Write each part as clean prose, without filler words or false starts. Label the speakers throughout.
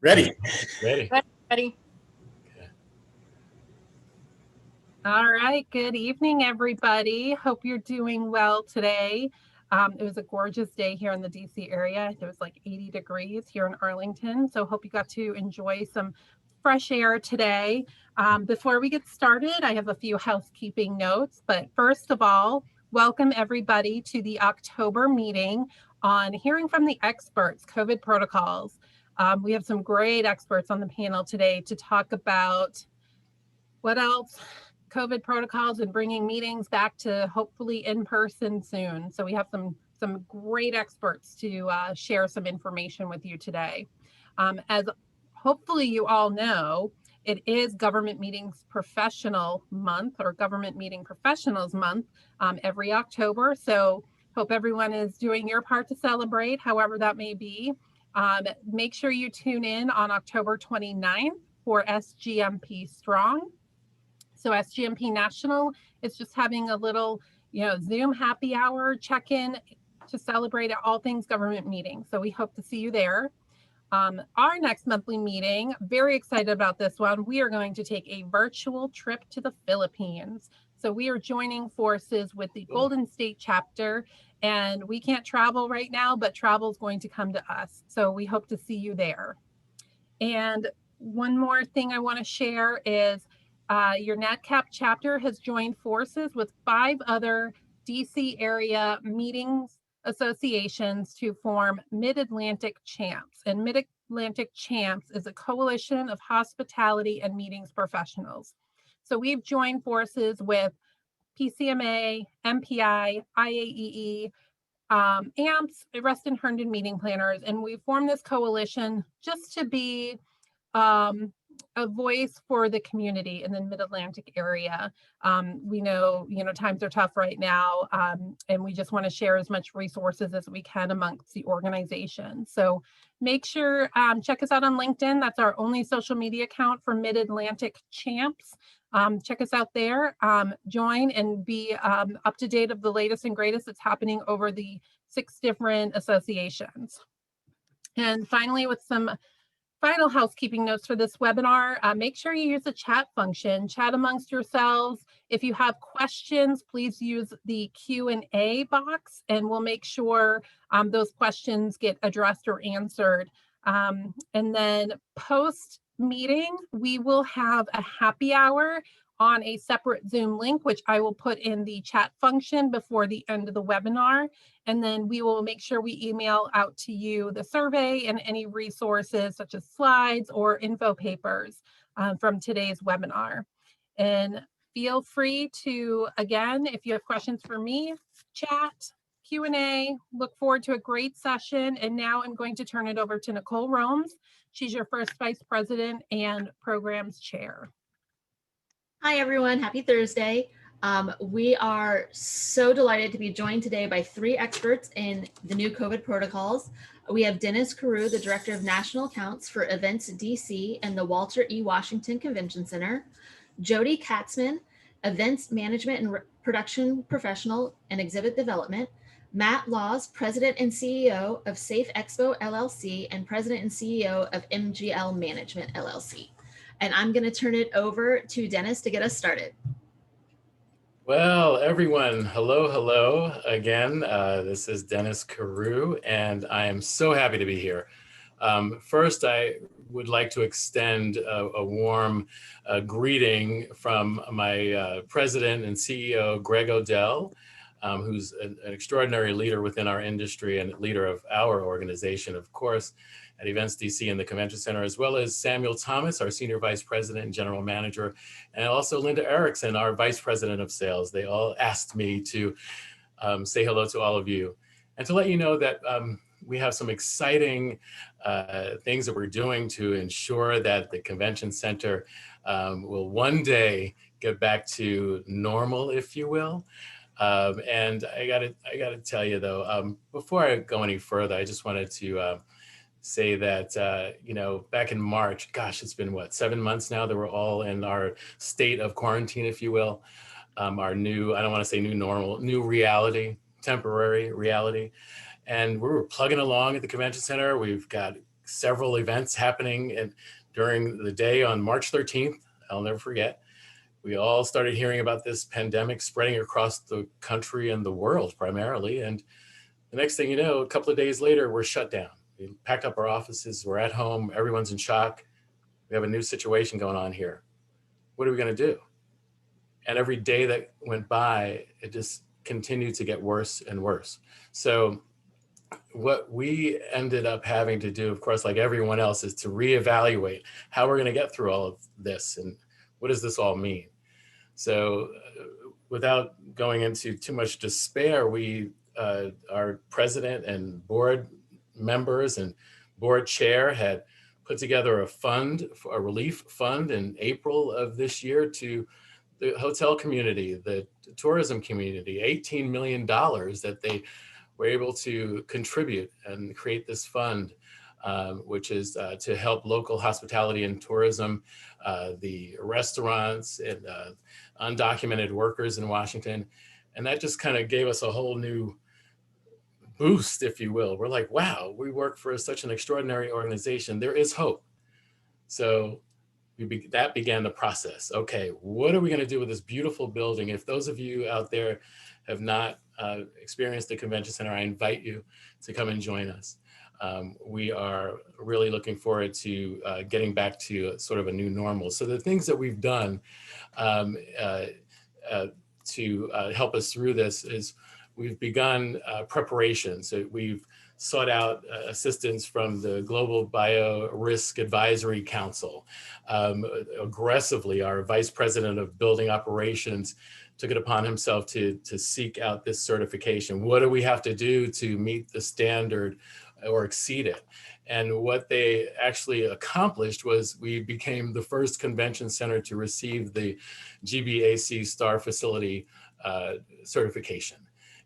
Speaker 1: Ready.
Speaker 2: Ready.
Speaker 3: Ready.
Speaker 2: Okay.
Speaker 3: All right. Good evening, everybody. Hope you're doing well today. It was a gorgeous day here in the DC area. It was like 80 degrees here in Arlington. So hope you got to enjoy some fresh air today. Before we get started, I have a few housekeeping notes. But first of all, welcome everybody to the October meeting on hearing from the experts, COVID protocols. We have some great experts on the panel today to talk about what else? COVID protocols and bringing meetings back to hopefully in person soon. So we have some great experts to share some information with you today. As hopefully you all know, it is Government Meetings Professional Month or Government Meeting Professionals Month every October. So hope everyone is doing your part to celebrate, however that may be. Make sure you tune in on October 29th for SGMP Strong. So SGMP National is just having a little, Zoom happy hour check-in to celebrate all things government meetings. So we hope to see you there. Our next monthly meeting, very excited about this one. We are going to take a virtual trip to the Philippines. So we are joining forces with the Golden State chapter, and we can't travel right now, but travel is going to come to us. So we hope to see you there. And one more thing I want to share is your NATCAP chapter has joined forces with 5 other DC area meetings associations to form Mid-Atlantic Champs. And Mid-Atlantic Champs is a coalition of hospitality and meetings professionals. So we've joined forces with PCMA, MPI, IAEE, AMPS, Reston Herndon meeting planners, and we formed this coalition just to be a voice for the community in the Mid-Atlantic area. We know, times are tough right now, and we just want to share as much resources as we can amongst the organization. So make sure, check us out on LinkedIn. That's our only social media account for Mid-Atlantic Champs. Check us out there, join and be up to date of the latest and greatest that's happening over the 6 different associations. And finally, with some final housekeeping notes for this webinar, make sure you use the chat function, chat amongst yourselves. If you have questions, please use the Q&A box and we'll make sure those questions get addressed or answered. And then post meeting, we will have a happy hour on a separate Zoom link, which I will put in the chat function before the end of the webinar. And then we will make sure we email out to you the survey and any resources such as slides or info papers from today's webinar. And feel free to, again, if you have questions for me, chat, Q&A. Look forward to a great session. And now I'm going to turn it over to Nicole Romes. She's your first Vice President and Programs Chair.
Speaker 4: Hi, everyone. Happy Thursday. We are so delighted to be joined today by 3 experts in the new COVID protocols. We have Dennis Carew, the Director of National Accounts for Events DC and the Walter E. Washington Convention Center, Jody Katzman, Events Management and Production Professional and Exhibit Development, Matt Laws, President and CEO of Safe Expo LLC and President and CEO of MGL Management LLC. And I'm going to turn it over to Dennis to get us started.
Speaker 2: Well, everyone, hello again. This is Dennis Carew, and I am so happy to be here. First, I would like to extend a warm greeting from my president and CEO, Greg Odell, who's an extraordinary leader within our industry and leader of our organization, of course, at Events DC and the Convention Center, as well as Samuel Thomas, our Senior Vice President and General Manager, and also Linda Erickson, our Vice President of Sales. They all asked me to say hello to all of you and to let you know that we have some exciting things that we're doing to ensure that the Convention Center will one day get back to normal, if you will. And I gotta tell you though, before I go any further, I just wanted to say that, back in March, gosh, it's been what, 7 months now that we're all in our state of quarantine, if you will, our new, I don't want to say new normal, new reality, temporary reality. And we're plugging along at the Convention Center. We've got several events happening during the day on March 13th. I'll never forget. We all started hearing about this pandemic spreading across the country and the world primarily. And the next thing you know, a couple of days later, we're shut down. We packed up our offices, we're at home, everyone's in shock. We have a new situation going on here. What are we going to do? And every day that went by, it just continued to get worse and worse. So what we ended up having to do, of course, like everyone else, is to reevaluate how we're going to get through all of this and what does this all mean? So without going into too much despair, our president and board members and board chair had put together a relief fund in April of this year to the hotel community, the tourism community, $18 million that they were able to contribute and create this fund, which is to help local hospitality and tourism, the restaurants and undocumented workers in Washington. And that just kind of gave us a whole new boost, if you will. We're like, wow, we work for such an extraordinary organization. There is hope. So that began the process. Okay, what are we going to do with this beautiful building? If those of you out there have not experienced the convention center, I invite you to come and join us. We are really looking forward to getting back to sort of a new normal. So the things that we've done to help us through this is we've begun preparation. So we've sought out assistance from the Global Biorisk Advisory Council. Aggressively, our Vice President of Building Operations took it upon himself to seek out this certification. What do we have to do to meet the standard or exceed it? And what they actually accomplished was we became the first convention center to receive the GBAC Star Facility certification.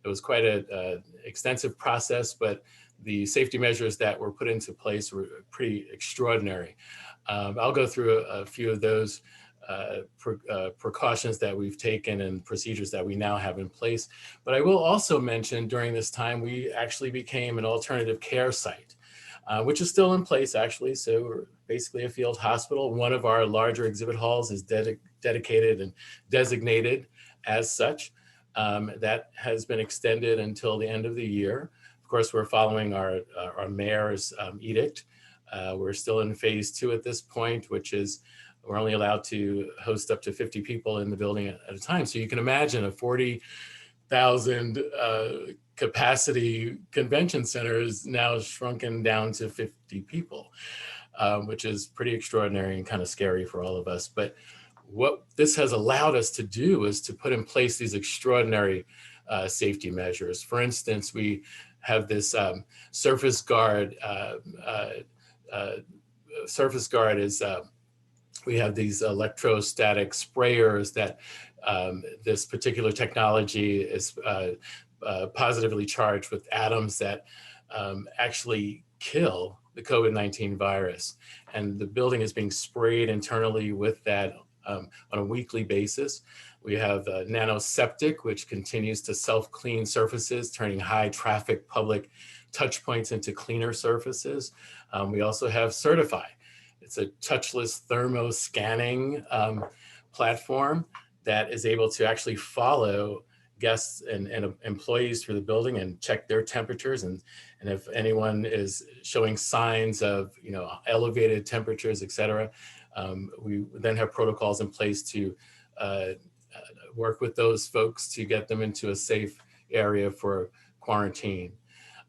Speaker 2: It was quite an extensive process, but the safety measures that were put into place were pretty extraordinary. I'll go through a few of those precautions that we've taken and procedures that we now have in place. But I will also mention during this time, we actually became an alternative care site, which is still in place actually. So we're basically a field hospital. One of our larger exhibit halls is dedicated and designated as such. That has been extended until the end of the year. Of course, we're following our mayor's edict. We're still in phase 2 at this point, which is we're only allowed to host up to 50 people in the building at a time. So you can imagine a 40,000 capacity convention center is now shrunken down to 50 people, which is pretty extraordinary and kind of scary for all of us. But what this has allowed us to do is to put in place these extraordinary safety measures. For instance, we have this surface guard. Surface guard is, we have these electrostatic sprayers that this particular technology is positively charged with atoms that actually kill the COVID-19 virus. And the building is being sprayed internally with that on a weekly basis. We have nanoseptic, which continues to self-clean surfaces, turning high traffic public touch points into cleaner surfaces. We also have Certify. It's a touchless thermo scanning platform that is able to actually follow guests and employees through the building and check their temperatures. And if anyone is showing signs of elevated temperatures, et cetera, we then have protocols in place to work with those folks to get them into a safe area for quarantine.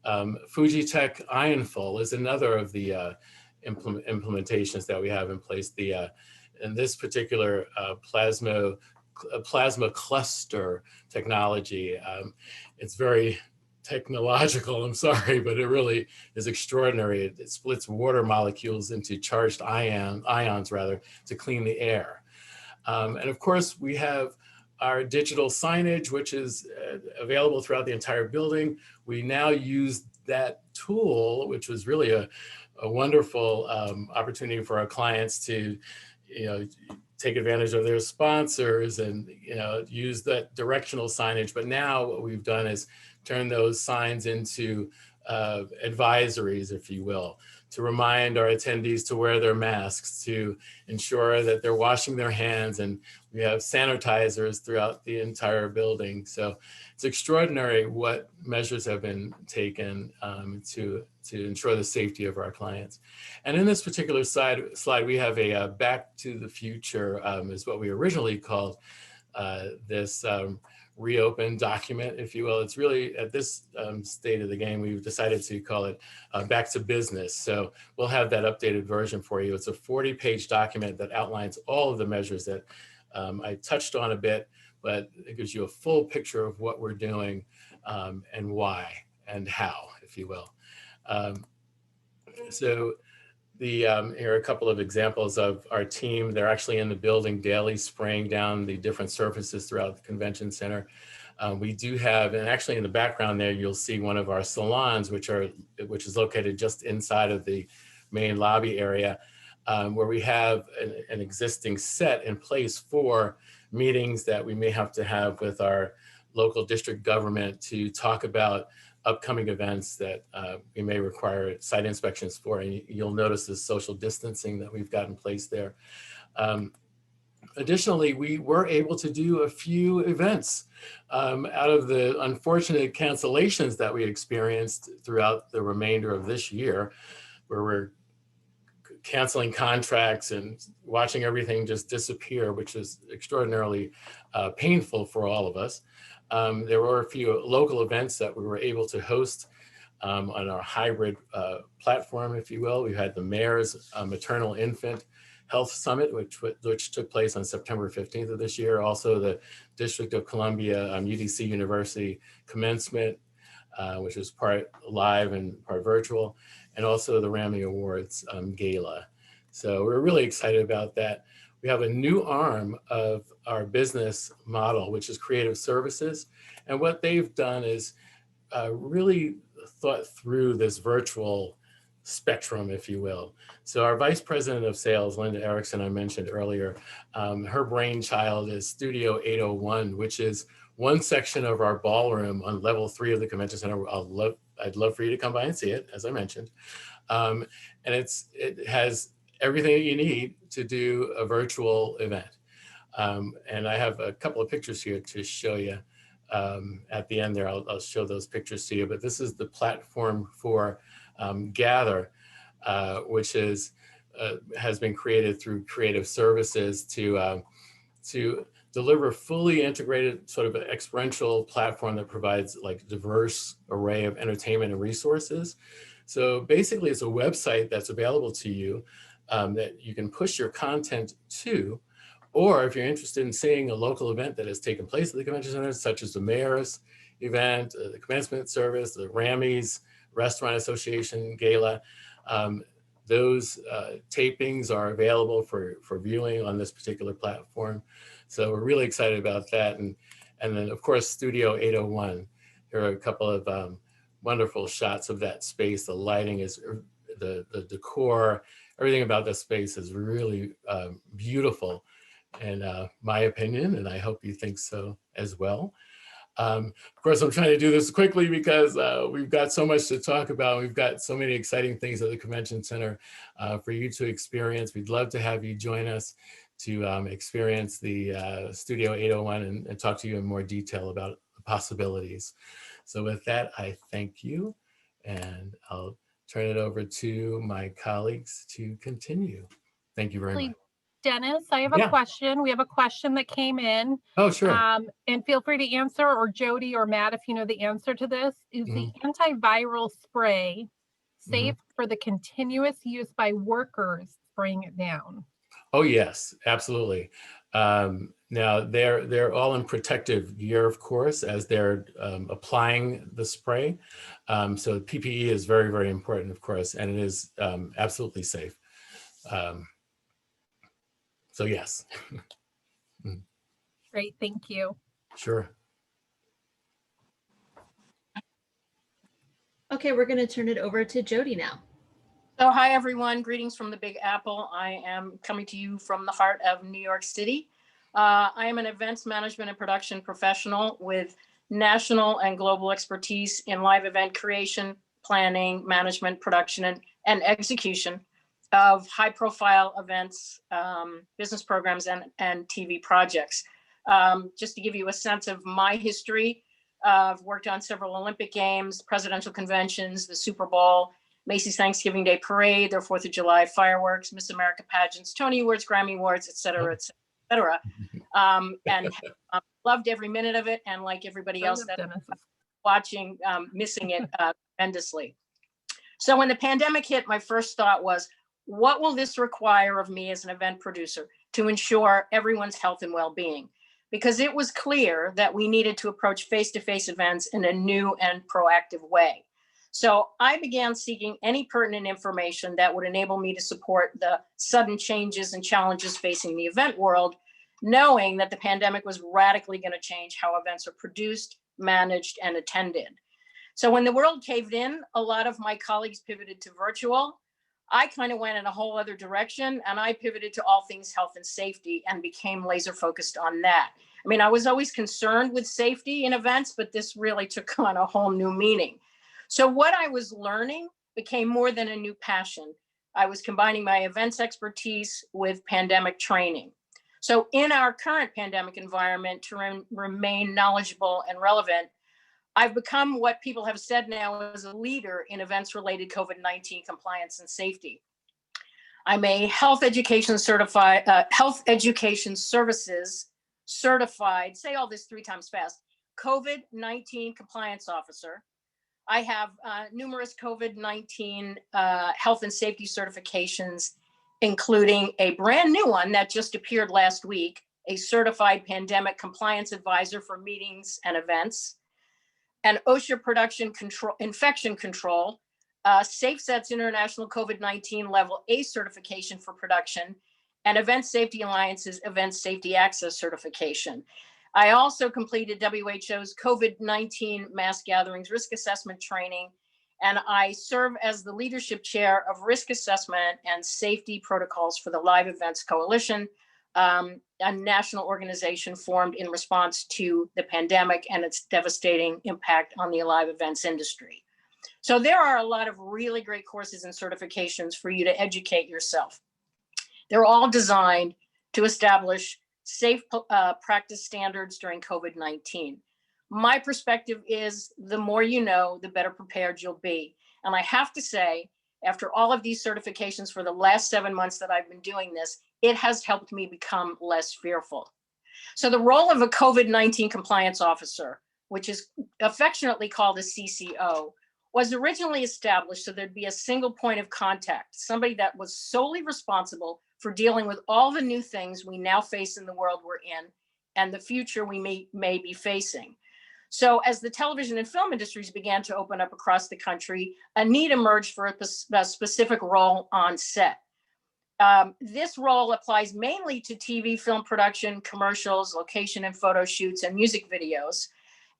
Speaker 2: Fujitec Ionful is another of the implementations that we have in place. In this particular plasma cluster technology, it's very technological, I'm sorry, but it really is extraordinary. It splits water molecules into charged ions to clean the air. And of course, we have our digital signage, which is available throughout the entire building. We now use that tool, which was really a wonderful opportunity for our clients to, take advantage of their sponsors and, use that directional signage. But now what we've done is turn those signs into advisories, if you will, to remind our attendees to wear their masks, to ensure that they're washing their hands, and we have sanitizers throughout the entire building. So it's extraordinary what measures have been taken to ensure the safety of our clients. And in this particular slide, we have a back to the future is what we originally called this reopen document, if you will. It's really at this state of the game, we've decided to call it back to business. So we'll have that updated version for you. It's a 40-page document that outlines all of the measures that I touched on a bit, but it gives you a full picture of what we're doing and why and how, if you will. Here are a couple of examples of our team. They're actually in the building daily, spraying down the different surfaces throughout the convention center. We do have, and actually in the background there, you'll see one of our salons, which is located just inside of the main lobby area, where we have an existing set in place for meetings that we may have to have with our local district government to talk about upcoming events that we may require site inspections for. And you'll notice the social distancing that we've got in place there. Additionally, we were able to do a few events out of the unfortunate cancellations that we experienced throughout the remainder of this year, where we're canceling contracts and watching everything just disappear, which is extraordinarily painful for all of us. There were a few local events that we were able to host on our hybrid platform, if you will. We had the Mayor's Maternal Infant Health Summit, which took place on September 15th of this year. Also the District of Columbia UDC University commencement, which was part live and part virtual, and also the Rammy Awards Gala. So we're really excited about that. We have a new arm of our business model, which is creative services. And what they've done is really thought through this virtual spectrum, if you will. So our Vice President of Sales, Linda Erickson, I mentioned earlier, her brainchild is Studio 801, which is one section of our ballroom on level 3 of the convention center. I'd love for you to come by and see it, as I mentioned. And it has everything that you need to do a virtual event. And I have a couple of pictures here to show you. At the end there, I'll show those pictures to you, but this is the platform for Gather, which has been created through creative services to deliver fully integrated sort of an experiential platform that provides like diverse array of entertainment and resources. So basically it's a website that's available to you that you can push your content to, or if you're interested in seeing a local event that has taken place at the convention center, such as the Mayor's event, the commencement service, the Rammy's Restaurant Association Gala, those tapings are available for viewing on this particular platform. So we're really excited about that. And then of course, Studio 801, here are a couple of wonderful shots of that space. The lighting is, the decor, everything about this space is really beautiful in my opinion, and I hope you think so as well. Of course, I'm trying to do this quickly because we've got so much to talk about. We've got so many exciting things at the Convention Center for you to experience. We'd love to have you join us to experience the Studio 801 and talk to you in more detail about the possibilities. So with that, I thank you, and I'll turn it over to my colleagues to continue. Thank you very much.
Speaker 3: Dennis, I have a question. We have a question that came in.
Speaker 2: Oh, sure.
Speaker 3: And feel free to answer, or Jody or Matt, if you know the answer to this. Is the antiviral spray safe for the continuous use by workers spraying it down?
Speaker 2: Oh, yes, absolutely. Now, they're all in protective gear, of course, as they're applying the spray. So PPE is very, very important, of course, and it is absolutely safe. So yes.
Speaker 3: Great, thank you.
Speaker 2: Sure.
Speaker 4: Okay, we're going to turn it over to Jody now.
Speaker 1: So hi, everyone. Greetings from the Big Apple. I am coming to you from the heart of New York City. I am an events management and production professional with national and global expertise in live event creation, planning, management, production, and execution of high-profile events, business programs, and TV projects. Just to give you a sense of my history, I've worked on several Olympic Games, presidential conventions, the Super Bowl, Macy's Thanksgiving Day Parade, their 4th of July fireworks, Miss America pageants, Tony Awards, Grammy Awards, et cetera, et cetera. And loved every minute of it. And like everybody else that watching, missing it tremendously. So when the pandemic hit, my first thought was, what will this require of me as an event producer to ensure everyone's health and well-being? Because it was clear that we needed to approach face-to-face events in a new and proactive way. So I began seeking any pertinent information that would enable me to support the sudden changes and challenges facing the event world, knowing that the pandemic was radically going to change how events are produced, managed, and attended. So when the world caved in, a lot of my colleagues pivoted to virtual. I kind of went in a whole other direction, and I pivoted to all things health and safety and became laser focused on that. I mean, I was always concerned with safety in events, but this really took on a whole new meaning. So what I was learning became more than a new passion. I was combining my events expertise with pandemic training. So in our current pandemic environment, to remain knowledgeable and relevant, I've become what people have said now as a leader in events related COVID-19 compliance and safety. I'm a health education services certified, say all this 3 times fast, COVID-19 compliance officer. I have numerous COVID-19 health and safety certifications, including a brand new one that just appeared last week, a certified pandemic compliance advisor for meetings and events, an OSHA production control, infection control, SafeSets International COVID-19 Level A certification for production, and Event Safety Alliance's Event Safety Access certification. I also completed WHO's COVID-19 mass gatherings risk assessment training, and I serve as the leadership chair of risk assessment and safety protocols for the Live Events Coalition, a national organization formed in response to the pandemic and its devastating impact on the live events industry. So there are a lot of really great courses and certifications for you to educate yourself. They're all designed to establish safe practice standards during COVID-19. My perspective is the more you know, the better prepared you'll be. And I have to say, after all of these certifications for the last 7 months that I've been doing this, it has helped me become less fearful. So the role of a COVID-19 compliance officer, which is affectionately called a CCO, was originally established so there'd be a single point of contact, somebody that was solely responsible for dealing with all the new things we now face in the world we're in and the future we may be facing. So as the television and film industries began to open up across the country, a need emerged for a specific role on set. This role applies mainly to TV, film production, commercials, location and photo shoots, and music videos.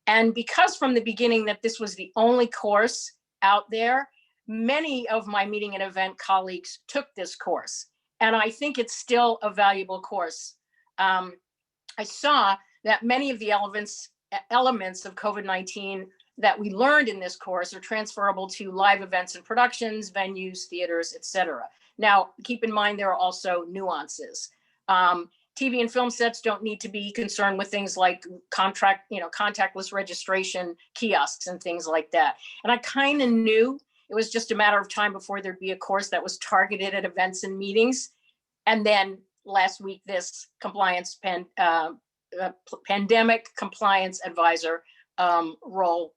Speaker 1: And because from the beginning that this was the only course out there, many of my meeting and event colleagues took this course. And I think it's still a valuable course. I saw that many of the elements of COVID-19 that we learned in this course are transferable to live events and productions, venues, theaters, et cetera. Now, keep in mind, there are also nuances. TV and film sets don't need to be concerned with things like contactless registration kiosks and things like that. And I kind of knew it was just a matter of time before there'd be a course that was targeted at events and meetings. And then last week, this pandemic compliance advisor role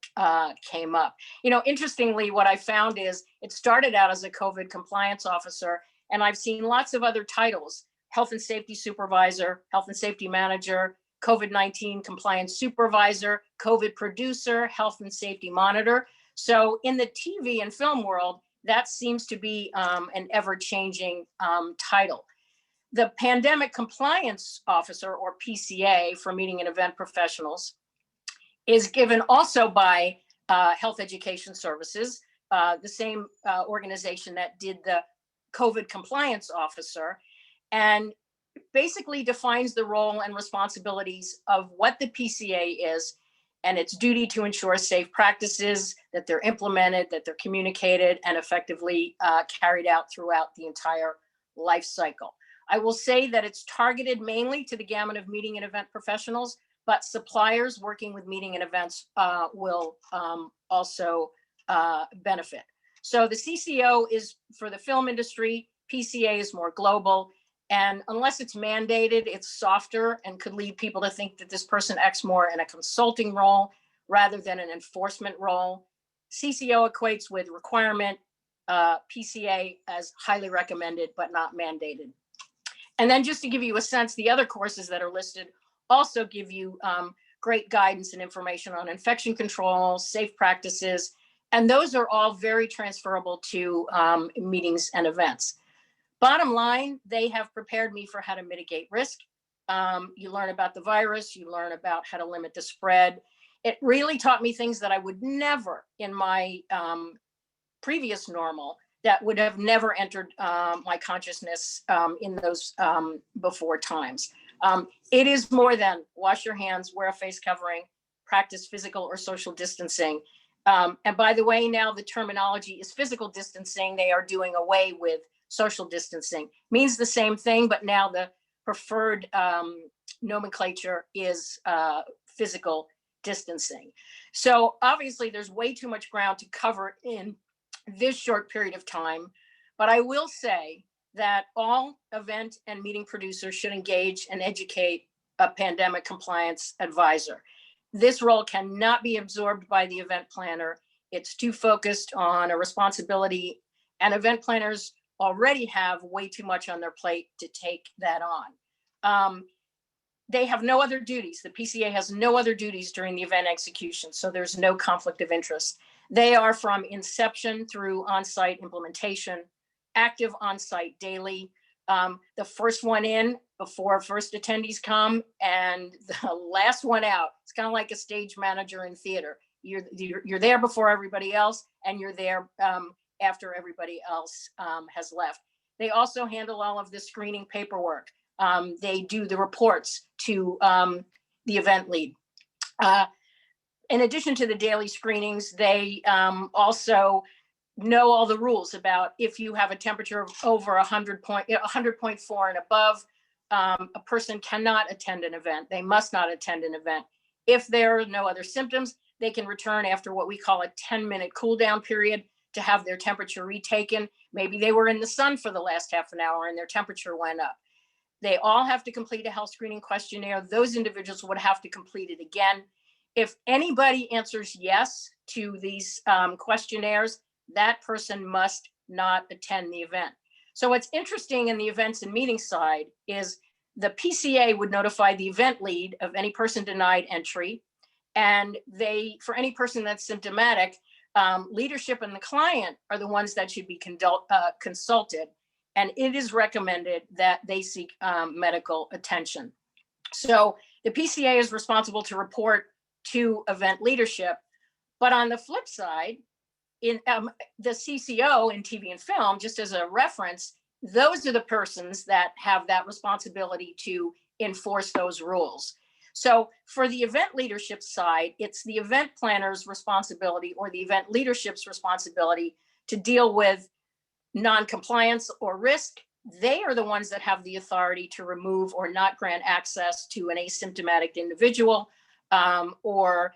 Speaker 1: came up. Interestingly, what I found is it started out as a COVID compliance officer, and I've seen lots of other titles: health and safety supervisor, health and safety manager, COVID-19 compliance supervisor, COVID producer, health and safety monitor. So in the TV and film world, that seems to be an ever-changing title. The pandemic compliance officer, or PCA, for meeting and event professionals, is given also by Health Education Services, the same organization that did the COVID compliance officer, and basically defines the role and responsibilities of what the PCA is and its duty to ensure safe practices, that they're implemented, that they're communicated and effectively carried out throughout the entire life cycle. I will say that it's targeted mainly to the gamut of meeting and event professionals, but suppliers working with meeting and events will also benefit. So the CCO is for the film industry, PCA is more global, and unless it's mandated, it's softer and could lead people to think that this person acts more in a consulting role rather than an enforcement role. CCO equates with requirement, PCA as highly recommended but not mandated. And then just to give you a sense, the other courses that are listed also give you great guidance and information on infection control, safe practices, and those are all very transferable to meetings and events. Bottom line, they have prepared me for how to mitigate risk. You learn about the virus, you learn about how to limit the spread. It really taught me things that I would never in my previous normal that would have never entered my consciousness in those before times. It is more than wash your hands, wear a face covering, practice physical or social distancing. And by the way, now the terminology is physical distancing. They are doing away with social distancing. Means the same thing, but now the preferred nomenclature is physical distancing. So obviously there's way too much ground to cover in this short period of time, but I will say that all event and meeting producers should engage and educate a pandemic compliance advisor. This role cannot be absorbed by the event planner. It's too focused on a responsibility, and event planners already have way too much on their plate to take that on. They have no other duties. The PCA has no other duties during the event execution, so there's no conflict of interest. They are from inception through on-site implementation, active on-site daily. The first one in before first attendees come and the last one out. It's kind of like a stage manager in theater. You're there before everybody else, and you're there after everybody else has left. They also handle all of the screening paperwork. They do the reports to the event lead. In addition to the daily screenings, they also know all the rules about if you have a temperature of over 100.4 and above, a person cannot attend an event. They must not attend an event. If there are no other symptoms, they can return after what we call a 10-minute cool down period to have their temperature retaken. Maybe they were in the sun for the last half an hour and their temperature went up. They all have to complete a health screening questionnaire. Those individuals would have to complete it again. If anybody answers yes to these questionnaires, that person must not attend the event. So what's interesting in the events and meetings side is the PCA would notify the event lead of any person denied entry. And for any person that's symptomatic, leadership and the client are the ones that should be consulted. And it is recommended that they seek medical attention. So the PCA is responsible to report to event leadership. But on the flip side, in the CCO in TV and film, just as a reference, those are the persons that have that responsibility to enforce those rules. So for the event leadership side, it's the event planner's responsibility or the event leadership's responsibility to deal with non-compliance or risk. They are the ones that have the authority to remove or not grant access to an asymptomatic individual or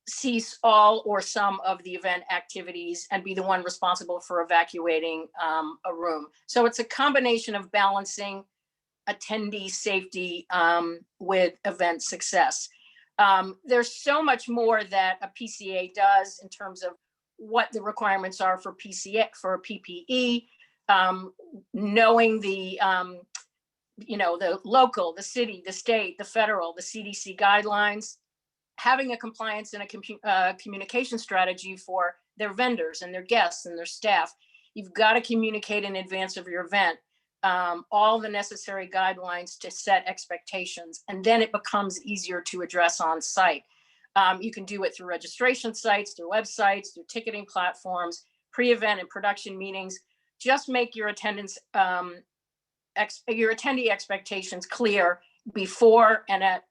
Speaker 1: cease all or some of the event activities and be the one responsible for evacuating a room. So it's a combination of balancing attendee safety with event success. There's so much more that a PCA does in terms of what the requirements are for PPE, knowing the the local, the city, the state, the federal, the CDC guidelines, having a compliance and a communication strategy for their vendors and their guests and their staff. You've got to communicate in advance of your event, all the necessary guidelines to set expectations, and then it becomes easier to address on site. You can do it through registration sites, through websites, through ticketing platforms, pre-event and production meetings. Just make your attendee expectations clear before and at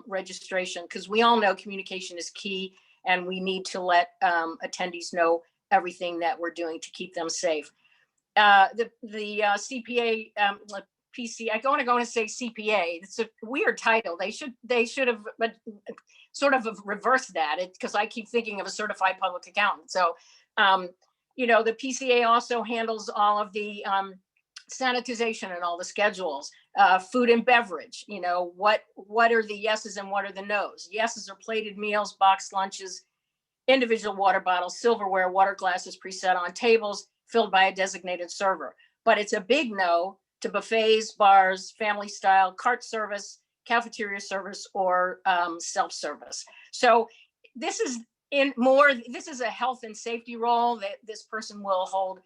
Speaker 1: registration, because we all know communication is key, and we need to let attendees know everything that we're doing to keep them safe. The CPA, PC, I want to go and say CPA. It's a weird title. They should have sort of reversed that, because I keep thinking of a certified public accountant. So, you know, the PCA also handles all of the sanitization and all the schedules, food and beverage. You know, what are the yeses and what are the nos? Yeses are plated meals, boxed lunches, individual water bottles, silverware, water glasses preset on tables, filled by a designated server. But it's a big no to buffets, bars, family style, cart service, cafeteria service, or self-service. So this is a health and safety role that this person will hold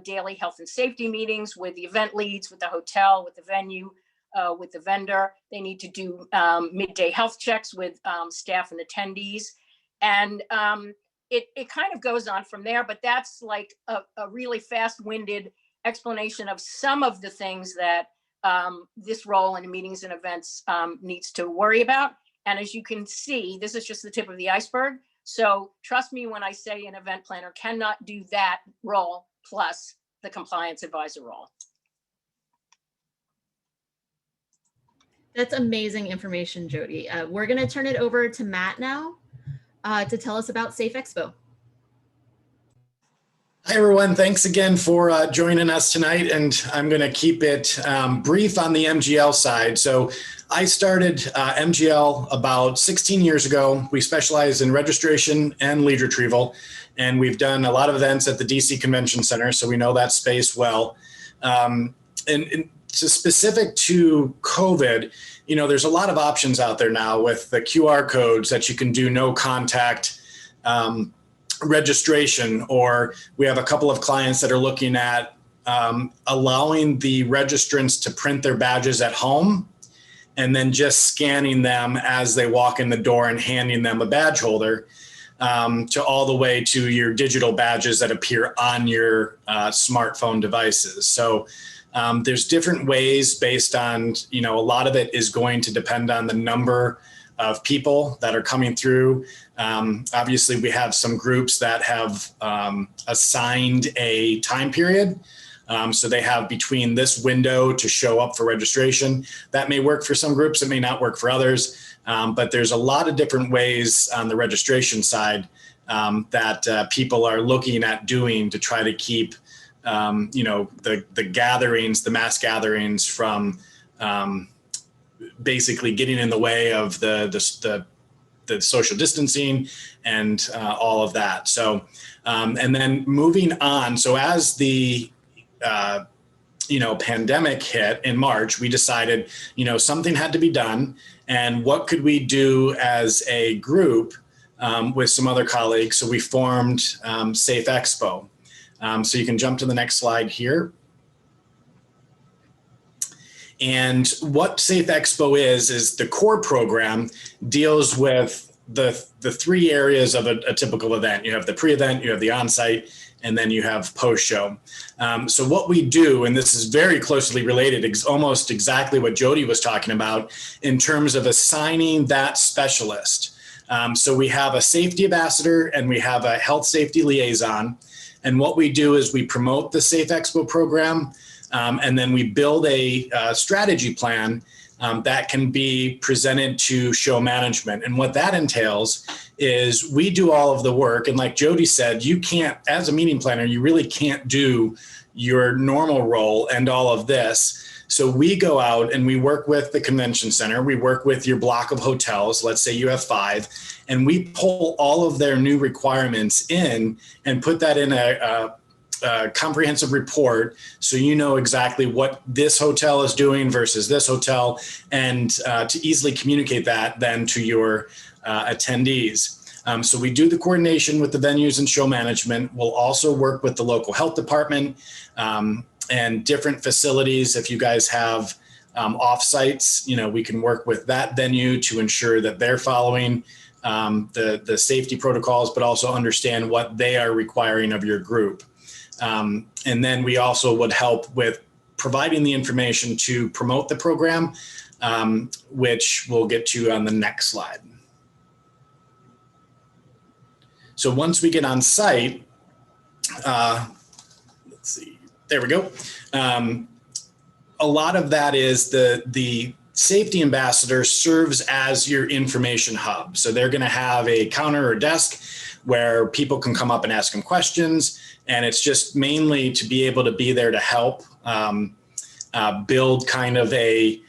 Speaker 1: daily health and safety meetings with the event leads, with the hotel, with the venue, with the vendor. They need to do midday health checks with staff and attendees. And it kind of goes on from there, but that's like a really fast-winded explanation of some of the things that this role in meetings and events needs to worry about. And as you can see, this is just the tip of the iceberg. So trust me when I say an event planner cannot do that role plus the compliance advisor role.
Speaker 4: That's amazing information, Jody. We're going to turn it over to Matt now to tell us about Safe Expo.
Speaker 5: Hi, everyone. Thanks again for joining us tonight. And I'm going to keep it brief on the MGL side. So I started MGL about 16 years ago. We specialize in registration and lead retrieval. And we've done a lot of events at the DC Convention Center. So we know that space well. And so specific to COVID, you know, there's a lot of options out there now with the QR codes that you can do no contact registration, or we have a couple of clients that are looking at allowing the registrants to print their badges at home and then just scanning them as they walk in the door and handing them a badge holder, to all the way to your digital badges that appear on your smartphone devices. So there's different ways based on, you know, a lot of it is going to depend on the number of people that are coming through. Obviously, we have some groups that have assigned a time period. So they have between this window to show up for registration. That may work for some groups, it may not work for others. But there's a lot of different ways on the registration side that people are looking at doing to try to keep you know, the gatherings, the mass gatherings from basically getting in the way of the social distancing and all of that. So, and then moving on. So as the, you know, pandemic hit in March, we decided, you know, something had to be done. And what could we do as a group with some other colleagues? So we formed Safe Expo. So you can jump to the next slide here. And what Safe Expo is the core program deals with the three areas of a typical event. You have the pre-event, you have the on-site, and then you have post-show. So what we do, and this is very closely related, almost exactly what Jody was talking about in terms of assigning that specialist. So we have a safety ambassador and we have a health safety liaison. And what we do is we promote the Safe Expo program, and then we build a strategy plan that can be presented to show management. And what that entails is we do all of the work. And like Jody said, you can't, as a meeting planner, you really can't do your normal role and all of this. So we go out and we work with the convention center. We work with your block of hotels. Let's say you have 5, and we pull all of their new requirements in and put that in a comprehensive report. So you know exactly what this hotel is doing versus this hotel, and to easily communicate that then to your attendees. So we do the coordination with the venues and show management. We'll also work with the local health department and different facilities. If you guys have off-sites, you know, we can work with that venue to ensure that they're following the safety protocols, but also understand what they are requiring of your group. And then we also would help with providing the information to promote the program, which we'll get to on the next slide. So once we get on site, let's see, there we go. A lot of that is the safety ambassador serves as your information hub. So they're going to have a counter or desk where people can come up and ask them questions. And it's just mainly to be able to be there to help build kind of a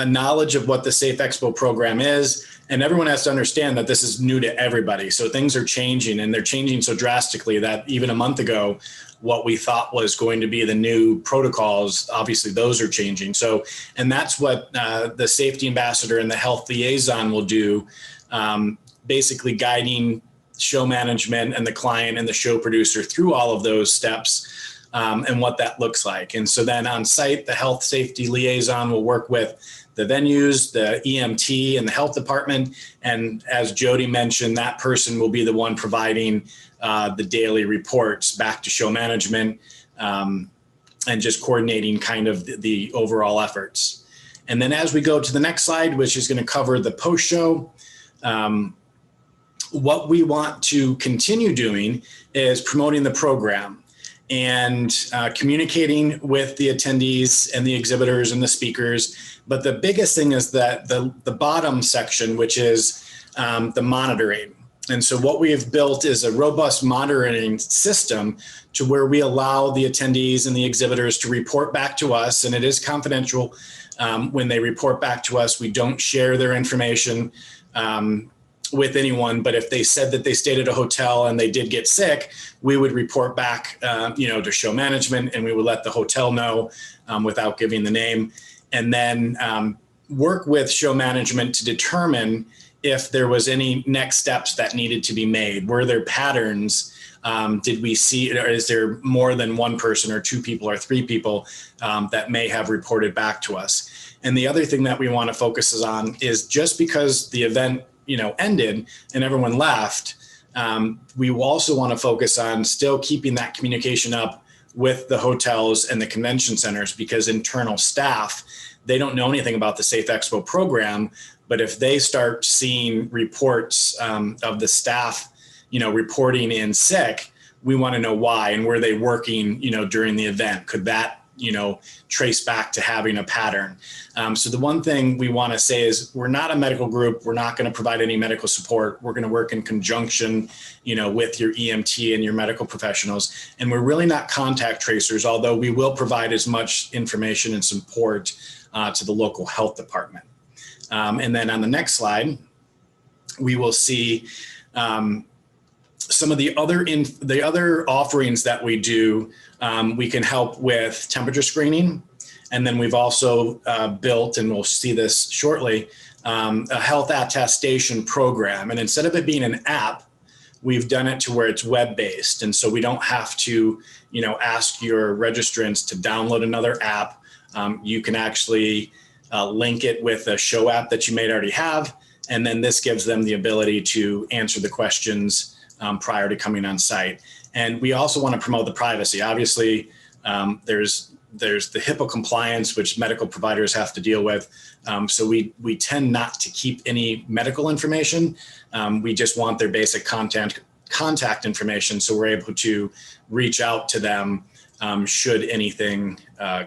Speaker 5: knowledge of what the Safe Expo program is. And everyone has to understand that this is new to everybody. So things are changing, and they're changing so drastically that even a month ago, what we thought was going to be the new protocols, obviously those are changing. So, and that's what the safety ambassador and the health liaison will do, basically guiding show management and the client and the show producer through all of those steps and what that looks like. And so then on site, the health safety liaison will work with the venues, the EMT, and the health department. And as Jody mentioned, that person will be the one providing the daily reports back to show management and just coordinating kind of the overall efforts. And then as we go to the next slide, which is going to cover the post-show, what we want to continue doing is promoting the program and communicating with the attendees and the exhibitors and the speakers. But the biggest thing is that the bottom section, which is the monitoring. And so what we have built is a robust monitoring system to where we allow the attendees and the exhibitors to report back to us. And it is confidential. When they report back to us, we don't share their information with anyone. But if they said that they stayed at a hotel and they did get sick, we would report back, to show management, and we would let the hotel know without giving the name. And then work with show management to determine if there was any next steps that needed to be made. Were there patterns? Did we see, or is there more than one person or two people or three people that may have reported back to us? And the other thing that we want to focus on is just because the event, ended and everyone left, we also want to focus on still keeping that communication up with the hotels and the convention centers, because internal staff, they don't know anything about the Safe Expo program. But if they start seeing reports of the staff, reporting in sick, we want to know why, and were they working, during the event? Could that, trace back to having a pattern? So the one thing we want to say is we're not a medical group. We're not going to provide any medical support. We're going to work in conjunction, with your EMT and your medical professionals. And we're really not contact tracers, although we will provide as much information and support to the local health department. And then on the next slide, we will see some of the other offerings that we do. We can help with temperature screening. And then we've also built, and we'll see this shortly, a health attestation program. And instead of it being an app, we've done it to where it's web-based. And so we don't have to, ask your registrants to download another app. You can actually link it with a show app that you may already have. And then this gives them the ability to answer the questions prior to coming on site. And we also want to promote the privacy. Obviously, there's the HIPAA compliance, which medical providers have to deal with. So we tend not to keep any medical information. We just want their basic contact information, so we're able to reach out to them should anything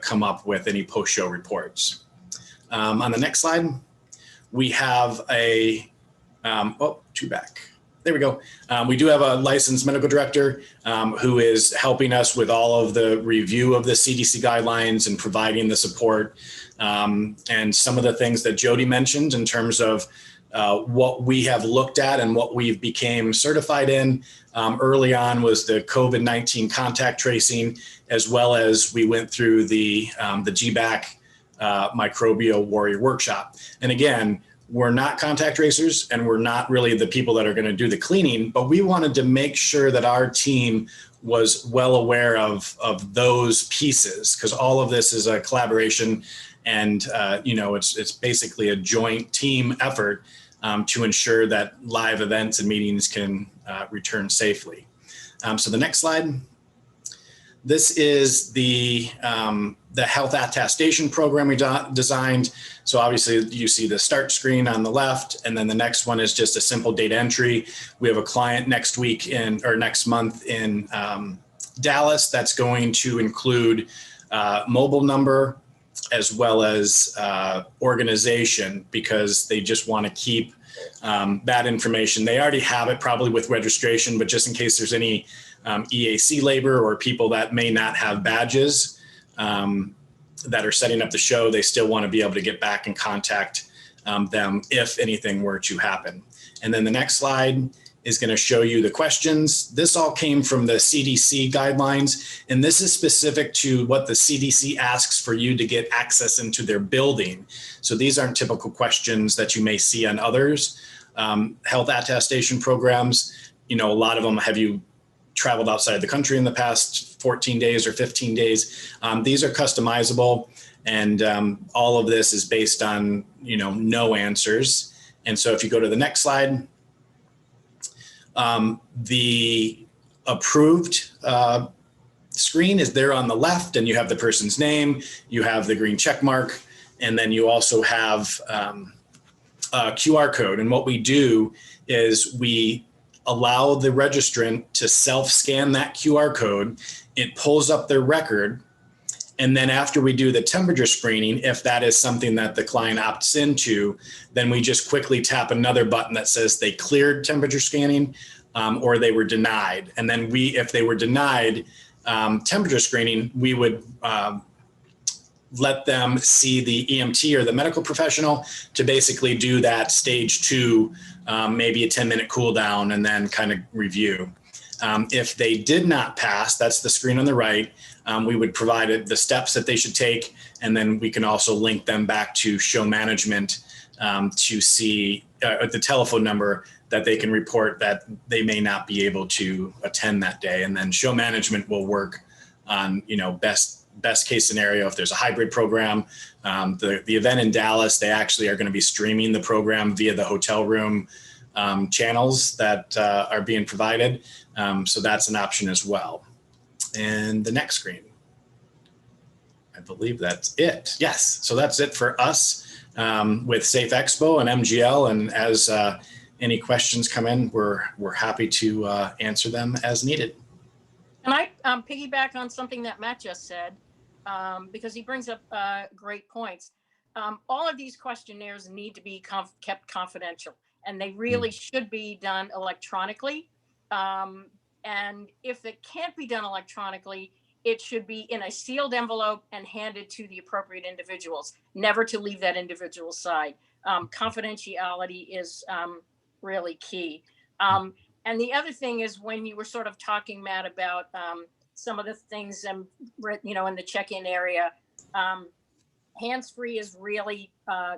Speaker 5: come up with any post-show reports. On the next slide, we have there we go. We do have a licensed medical director who is helping us with all of the review of the CDC guidelines and providing the support. And some of the things that Jody mentioned in terms of what we have looked at and what we've became certified in early on was the COVID-19 contact tracing, as well as we went through the GBAC microbial warrior workshop. And again, we're not contact tracers, and we're not really the people that are going to do the cleaning, but we wanted to make sure that our team was well aware of those pieces, because all of this is a collaboration, and it's basically a joint team effort to ensure that live events and meetings can return safely. So the next slide. This is the health attestation program we designed. So obviously you see the start screen on the left, and then the next one is just a simple data entry. We have a client next month in Dallas that's going to include mobile number as well as organization, because they just want to keep that information. They already have it probably with registration, but just in case there's any EAC labor or people that may not have badges that are setting up the show, they still want to be able to get back and contact them if anything were to happen. And then the next slide is going to show you the questions. This all came from the CDC guidelines, and this is specific to what the CDC asks for you to get access into their building. So these aren't typical questions that you may see on others. Health attestation programs, a lot of them, have you traveled outside the country in the past 14 days or 15 days? These are customizable, and all of this is based on, no answers. And so if you go to the next slide, the approved screen is there on the left, and you have the person's name, you have the green check mark, and then you also have a QR code. And what we do is we allow the registrant to self-scan that QR code. It pulls up their record. And then after we do the temperature screening, if that is something that the client opts into, then we just quickly tap another button that says they cleared temperature scanning or they were denied. And then if they were denied temperature screening, we would let them see the EMT or the medical professional to basically do that stage 2, maybe a 10-minute cool down, and then kind of review. If they did not pass, that's the screen on the right, we would provide the steps that they should take, and then we can also link them back to show management to see the telephone number that they can report that they may not be able to attend that day. And then show management will work on, best case scenario. If there's a hybrid program, the event in Dallas, they actually are going to be streaming the program via the hotel room channels that are being provided. So that's an option as well. And the next screen, I believe that's it. Yes. So that's it for us with Safe Expo and MGL. And as any questions come in, we're happy to answer them as needed.
Speaker 1: Can I piggyback on something that Matt just said, because he brings up great points. All of these questionnaires need to be kept confidential, and they really should be done electronically. And if it can't be done electronically, it should be in a sealed envelope and handed to the appropriate individuals, never to leave that individual's side. Confidentiality is really key. And the other thing is, when you were sort of talking, Matt, about some of the things, in the check-in area, hands-free is really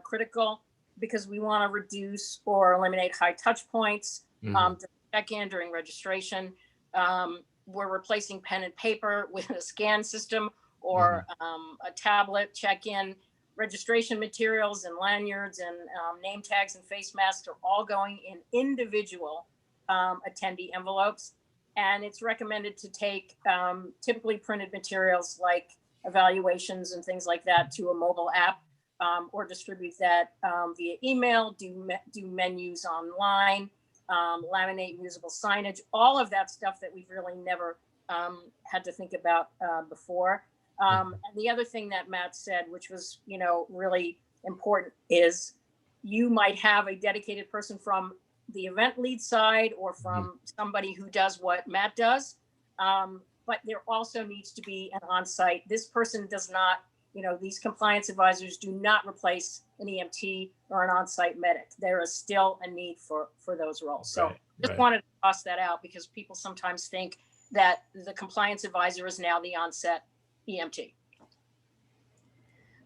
Speaker 1: critical, because we want to reduce or eliminate high touch points during check-in, during registration. We're replacing pen and paper with a scan system or a tablet. Check-in registration materials and lanyards and name tags and face masks are all going in individual attendee envelopes. And it's recommended to take typically printed materials like evaluations and things like that to a mobile app, or distribute that via email, do menus online, laminate usable signage, all of that stuff that we've really never had to think about before. And the other thing that Matt said, which was, really important, is you might have a dedicated person from the event lead side or from somebody who does what Matt does. But there also needs to be an on-site. This person does not, these compliance advisors do not replace an EMT or an on-site medic. There is still a need for those roles. So just wanted to toss that out, because people sometimes think that the compliance advisor is now the on-set EMT.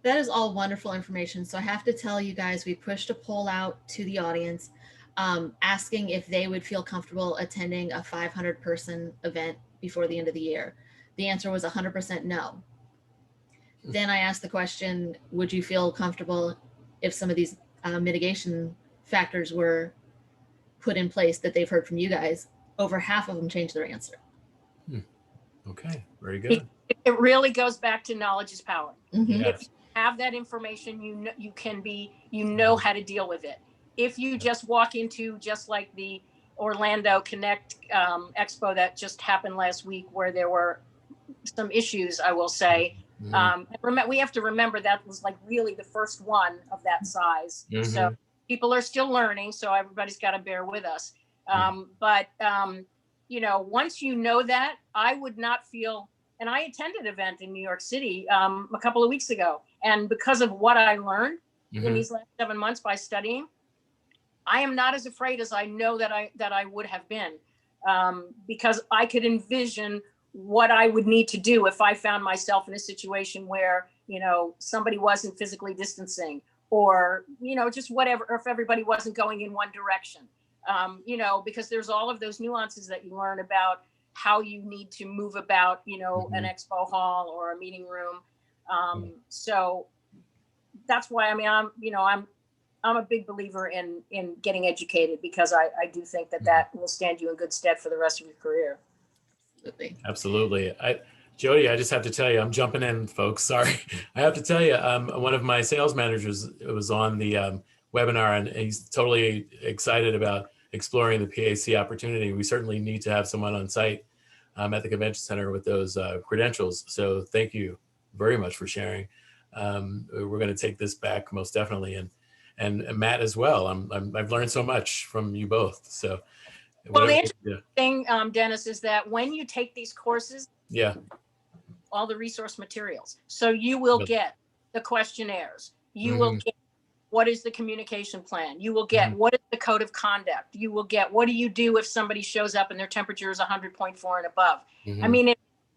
Speaker 4: That is all wonderful information. So I have to tell you guys, we pushed a poll out to the audience asking if they would feel comfortable attending a 500-person event before the end of the year. The answer was 100% no. Then I asked the question, would you feel comfortable if some of these mitigation factors were put in place that they've heard from you guys? Over half of them changed their answer.
Speaker 2: Okay, very good.
Speaker 1: It really goes back to knowledge is power.
Speaker 4: Mhm.
Speaker 2: Yeah.
Speaker 1: If you have that information, you know how to deal with it. If you just walk into, just like the Orlando Connect Expo that just happened last week, where there were some issues, I will say. We have to remember that was like really the first one of that size. So people are still learning, so everybody's got to bear with us. But once you know that, I would not feel. And I attended an event in New York City a couple of weeks ago, and because of what I learned in these last 7 months by studying, I am not as afraid as I know that I would have been, because I could envision what I would need to do if I found myself in a situation where, somebody wasn't physically distancing, or, just whatever, or if everybody wasn't going in one direction, because there's all of those nuances that you learn about how you need to move about, an expo hall or a meeting room. So that's why, I'm a big believer in getting educated, because I do think that will stand you in good stead for the rest of your career.
Speaker 4: Absolutely.
Speaker 2: Jody, I just have to tell you, I'm jumping in, folks. Sorry. I have to tell you, one of my sales managers was on the webinar, and he's totally excited about exploring the PAC opportunity. We certainly need to have someone on site at the convention center with those credentials. So thank you very much for sharing. We're going to take this back most definitely, and Matt as well. I've learned so much from you both. So,
Speaker 1: well, the interesting thing, Dennis, is that when you take these courses, all the resource materials, so you will get the questionnaires, you will get what is the communication plan, you will get what is the code of conduct, you will get what do you do if somebody shows up and their temperature is 100.4 and above. I mean,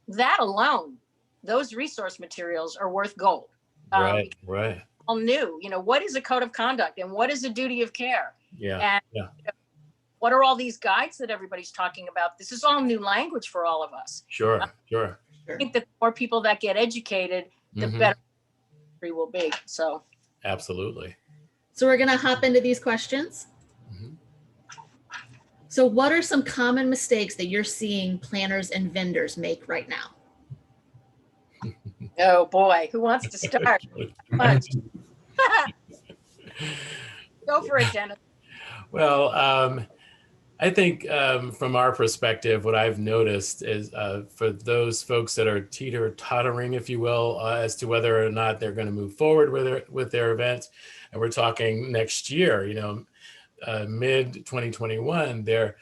Speaker 1: that alone, those resource materials are worth gold.
Speaker 2: Right.
Speaker 1: All new, what is a code of conduct and what is a duty of care? And what are all these guides that everybody's talking about? This is all new language for all of us.
Speaker 2: Sure.
Speaker 1: I think that the more people that get educated, the better we will be. So
Speaker 2: absolutely.
Speaker 4: So we're going to hop into these questions. So what are some common mistakes that you're seeing planners and vendors make right now?
Speaker 1: Oh boy, who wants to start? Go for it, Dennis.
Speaker 2: Well, I think from our perspective, what I've noticed is for those folks that are teeter-tottering, if you will, as to whether or not they're going to move forward with their event, and we're talking next year, mid 2021, they're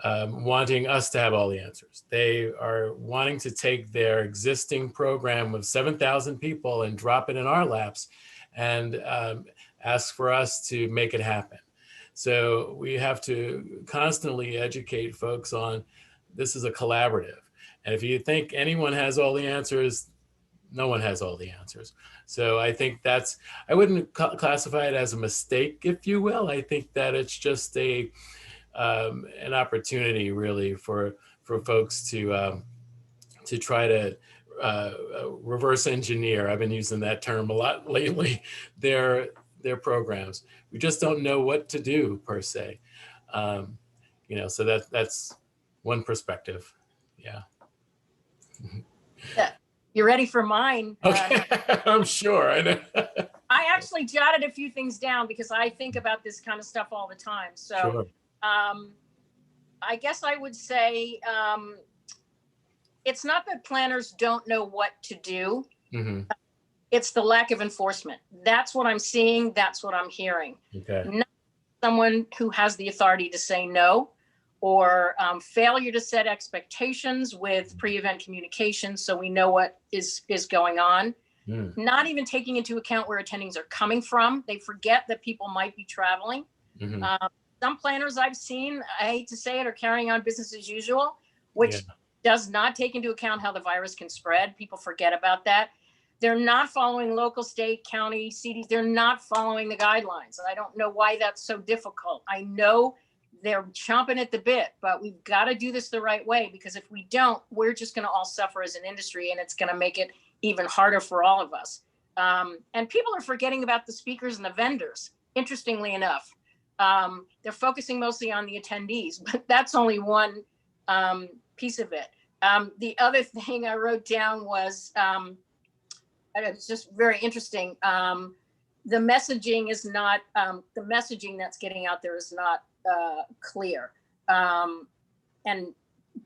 Speaker 2: wanting us to have all the answers. They are wanting to take their existing program of 7,000 people and drop it in our laps and ask for us to make it happen. So we have to constantly educate folks on this is a collaborative. And if you think anyone has all the answers, no one has all the answers. So I think I wouldn't classify it as a mistake, if you will. I think that it's just an opportunity really for folks to try to reverse engineer. I've been using that term a lot lately, their programs. We just don't know what to do per se. So that's one perspective. Yeah.
Speaker 1: You're ready for mine?
Speaker 2: Okay. I'm sure. I know.
Speaker 1: I actually jotted a few things down because I think about this kind of stuff all the time. So I guess I would say it's not that planners don't know what to do. It's the lack of enforcement. That's what I'm seeing. That's what I'm hearing. Not someone who has the authority to say no, or failure to set expectations with pre-event communication so we know what is going on. Not even taking into account where attendings are coming from. They forget that people might be traveling. Some planners I've seen, I hate to say it, are carrying on business as usual, which does not take into account how the virus can spread. People forget about that. They're not following local, state, county, CDs. They're not following the guidelines. I don't know why that's so difficult. I know they're chomping at the bit, but we've got to do this the right way, because if we don't, we're just going to all suffer as an industry, and it's going to make it even harder for all of us. And people are forgetting about the speakers and the vendors, interestingly enough. They're focusing mostly on the attendees, but that's only one piece of it. The other thing I wrote down was, and it's just very interesting. The messaging is not, the messaging that's getting out there is not clear. And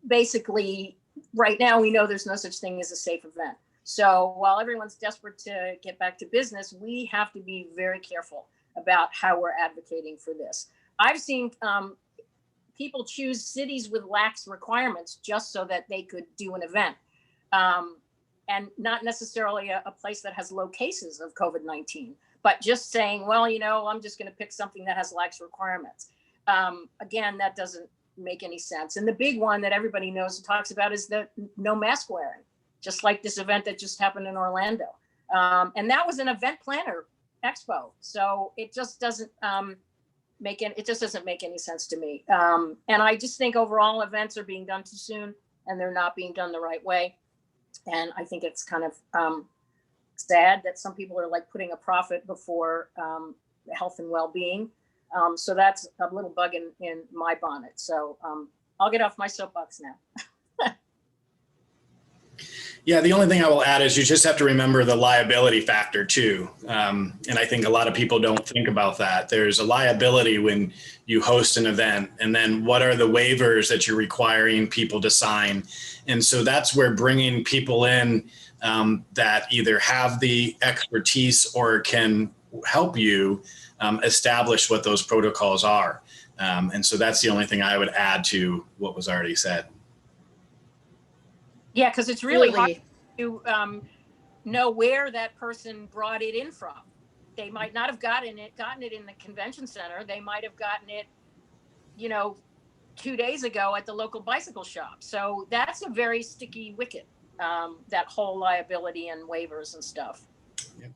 Speaker 1: basically, right now, we know there's no such thing as a safe event. So while everyone's desperate to get back to business, we have to be very careful about how we're advocating for this. I've seen people choose cities with lax requirements just so that they could do an event, and not necessarily a place that has low cases of COVID-19, but just saying, well, you know, I'm just going to pick something that has lax requirements. Again, that doesn't make any sense. And the big one that everybody knows and talks about is the no mask wearing, just like this event that just happened in Orlando. And that was an event planner expo. So it just doesn't it just doesn't make any sense to me. And I just think overall events are being done too soon and they're not being done the right way. And I think it's kind of sad that some people are like putting a profit before health and well-being. So that's a little bug in my bonnet. So I'll get off my soapbox now.
Speaker 5: Yeah, the only thing I will add is you just have to remember the liability factor too. And I think a lot of people don't think about that. There's a liability when you host an event, and then what are the waivers that you're requiring people to sign? And so that's where bringing people in that either have the expertise or can help you establish what those protocols are. And so that's the only thing I would add to what was already said.
Speaker 1: Yeah, because it's really hard to know where that person brought it in from. They might not have gotten it in the convention center. They might have gotten it, you know, 2 days ago at the local bicycle shop. So that's a very sticky wicket, that whole liability and waivers and stuff.
Speaker 5: Yep.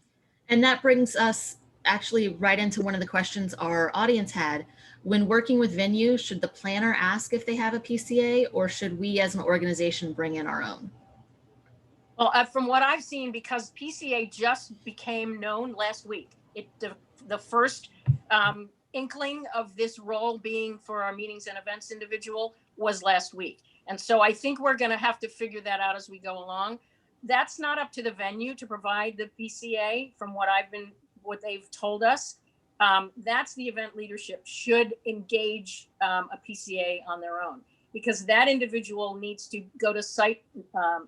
Speaker 4: And that brings us actually right into one of the questions our audience had. When working with venues, should the planner ask if they have a PCA, or should we as an organization bring in our own?
Speaker 1: Well, from what I've seen, because PCA just became known last week, the first inkling of this role being for our meetings and events individual was last week. And so I think we're going to have to figure that out as we go along. That's not up to the venue to provide the PCA from what they've told us. That's the event leadership should engage a PCA on their own, because that individual needs to go to site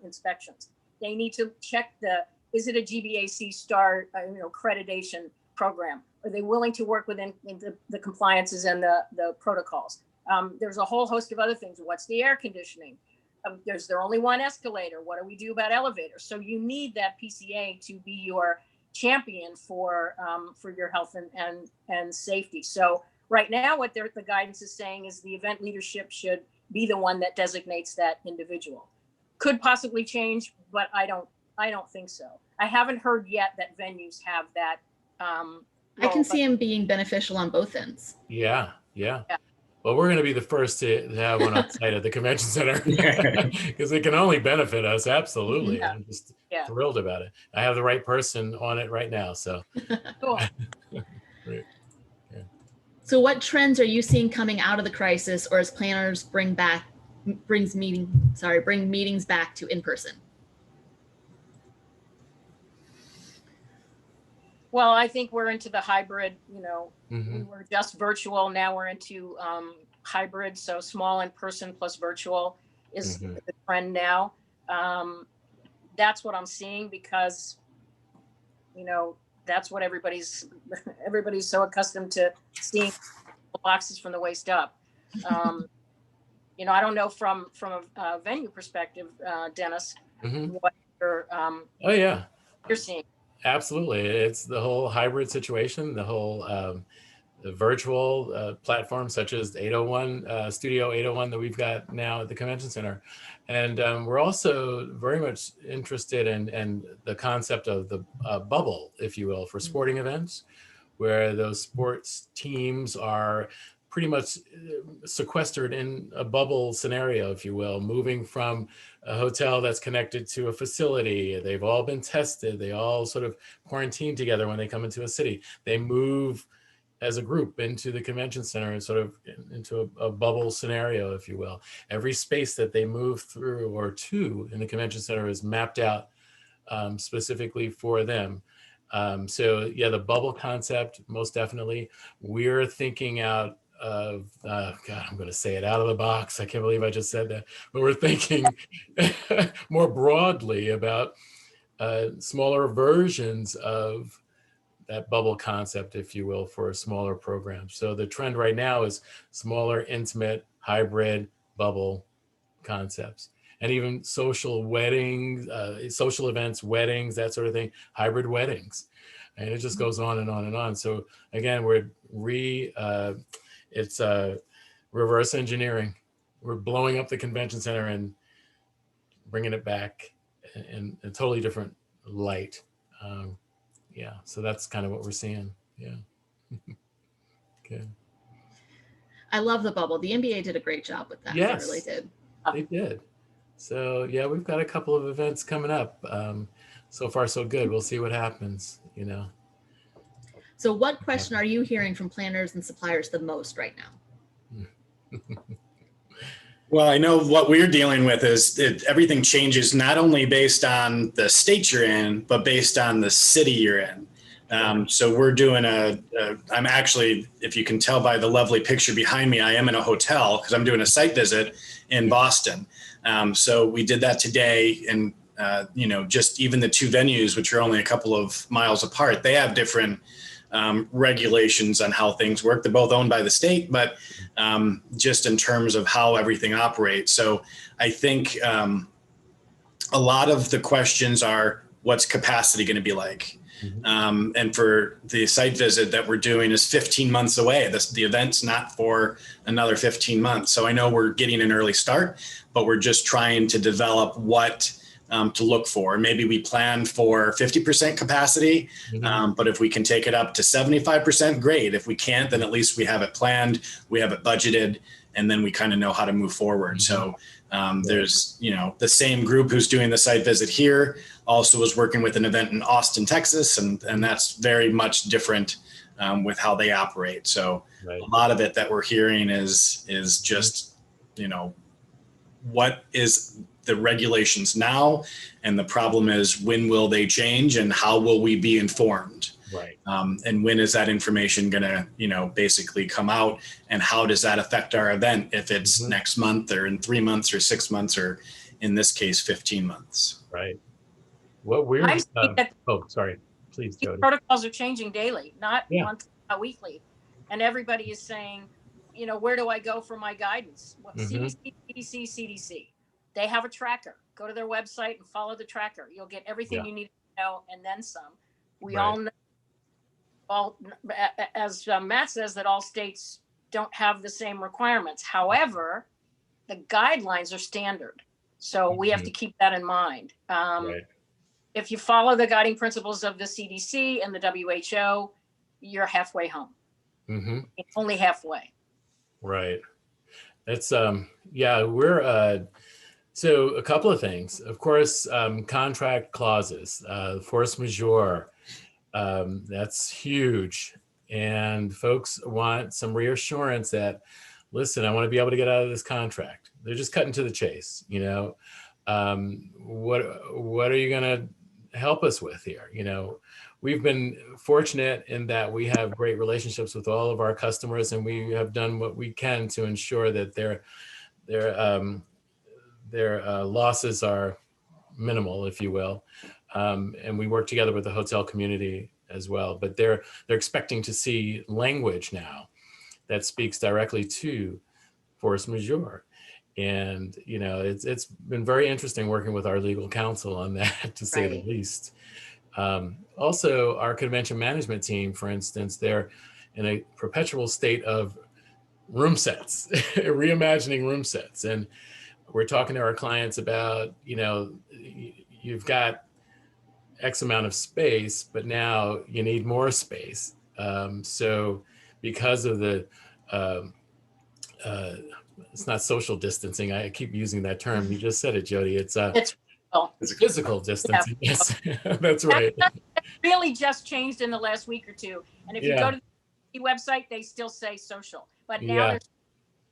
Speaker 1: inspections. They need to check is it a GBAC star accreditation program? Are they willing to work within the compliances and the protocols? There's a whole host of other things. What's the air conditioning? There's there only one escalator. What do we do about elevators? So you need that PCA to be your champion for your health and safety. So right now, what the guidance is saying is the event leadership should be the one that designates that individual. Could possibly change, but I don't think so. I haven't heard yet that venues have that.
Speaker 4: I can see him being beneficial on both ends.
Speaker 2: Yeah. Well, we're going to be the first to have one on site at the convention center because it can only benefit us. Absolutely.
Speaker 1: Yeah.
Speaker 2: I'm just thrilled about it. I have the right person on it right now. So,
Speaker 1: Cool.
Speaker 2: Great. Yeah.
Speaker 4: So what trends are you seeing coming out of the crisis, or as planners bring meetings back to in-person?
Speaker 1: Well, I think we're into the hybrid,
Speaker 2: Mm-hmm.
Speaker 1: We were just virtual. Now we're into hybrid. So small in person plus virtual is the trend now. That's what I'm seeing because, that's what everybody's so accustomed to seeing boxes from the waist up. I don't know from a venue perspective, Dennis, what you're seeing.
Speaker 2: Absolutely. It's the whole hybrid situation, the whole the virtual platforms such as 801, Studio 801 that we've got now at the convention center. And we're also very much interested in the concept of the bubble, if you will, for sporting events, where those sports teams are pretty much sequestered in a bubble scenario, if you will, moving from a hotel that's connected to a facility. They've all been tested. They all sort of quarantine together when they come into a city. They move as a group into the convention center and sort of into a bubble scenario, if you will. Every space that they move through or to in the convention center is mapped out specifically for them. So yeah, the bubble concept, most definitely. We're thinking out of, God, I'm going to say it, out of the box. I can't believe I just said that. But we're thinking more broadly about smaller versions of that bubble concept, if you will, for a smaller program. So the trend right now is smaller, intimate, hybrid bubble concepts. And even social weddings, social events, weddings, that sort of thing, hybrid weddings. And it just goes on and on and on. So again, it's reverse engineering. We're blowing up the convention center and bringing it back in a totally different light. Yeah, so that's kind of what we're seeing. Yeah. Okay.
Speaker 4: I love the bubble. The NBA did a great job with that.
Speaker 2: Yes,
Speaker 4: They really did.
Speaker 2: They did. So yeah, we've got a couple of events coming up. So far, so good. We'll see what happens, you know.
Speaker 4: So what question are you hearing from planners and suppliers the most right now?
Speaker 5: Well, I know what we're dealing with is everything changes not only based on the state you're in, but based on the city you're in. So we're doing I'm actually, if you can tell by the lovely picture behind me, I am in a hotel because I'm doing a site visit in Boston. So we did that today, and just even the two venues, which are only a couple of miles apart, they have different regulations on how things work. They're both owned by the state, but just in terms of how everything operates. So I think a lot of the questions are, what's capacity going to be like? And for the site visit that we're doing is 15 months away. The event's not for another 15 months. So I know we're getting an early start, but we're just trying to develop what to look for. Maybe we plan for 50% capacity, but if we can take it up to 75%, great. If we can't, then at least we have it planned, we have it budgeted, and then we kind of know how to move forward. So there's, the same group who's doing the site visit here also was working with an event in Austin, Texas, and that's very much different with how they operate. So a lot of it that we're hearing is just, what is the regulations now, and the problem is, when will they change and how will we be informed?
Speaker 2: Right.
Speaker 5: And when is that information gonna, basically come out, and how does that affect our event if it's next month or in 3 months or 6 months, or in this case, 15 months?
Speaker 2: Right. What we're, oh, sorry, please,
Speaker 1: These
Speaker 2: Jody.
Speaker 1: protocols are changing daily, not monthly, not weekly. And everybody is saying, where do I go for my guidance? CDC, CDC, CDC. They have a tracker. Go to their website and follow the tracker. You'll get everything you need to know, and then some. We all know, as Matt says, that all states don't have the same requirements. However, the guidelines are standard. So we have to keep that in mind. If you follow the guiding principles of the CDC and the WHO, you're halfway home. It's only halfway. Right.
Speaker 2: That's, we're, so a couple of things. Of course, contract clauses, force majeure, that's huge. And folks want some reassurance that, listen, I want to be able to get out of this contract. They're just cutting to the chase, what are you going to help us with here? We've been fortunate in that we have great relationships with all of our customers, and we have done what we can to ensure that their losses are minimal, if you will. And we work together with the hotel community as well, but they're expecting to see language now that speaks directly to force majeure. And, it's been very interesting working with our legal counsel on that, to say the least. Also, our convention management team, for instance, they're in a perpetual state of room sets, reimagining room sets. And we're talking to our clients about, you've got X amount of space, but now you need more space. So because of the, it's not social distancing. I keep using that term. You just said it, Jody. It's physical distancing. Yes, that's right.
Speaker 1: That really just changed in the last week or two. And if you go to the website, they still say social, but now
Speaker 2: Yeah.
Speaker 1: there's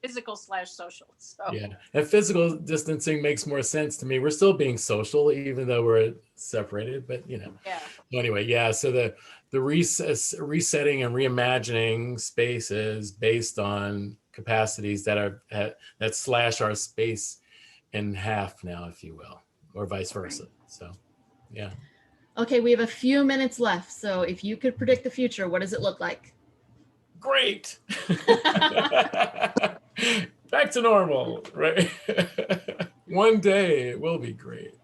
Speaker 1: physical/social. So
Speaker 2: Yeah, and physical distancing makes more sense to me. We're still being social, even though we're separated. But
Speaker 1: yeah,
Speaker 2: anyway, yeah. So the resetting and reimagining spaces based on capacities that slash our space in half now, if you will, or vice versa. So, yeah.
Speaker 4: Okay, we have a few minutes left. So if you could predict the future, what does it look like?
Speaker 2: Great. Back to normal, right? One day it will be great.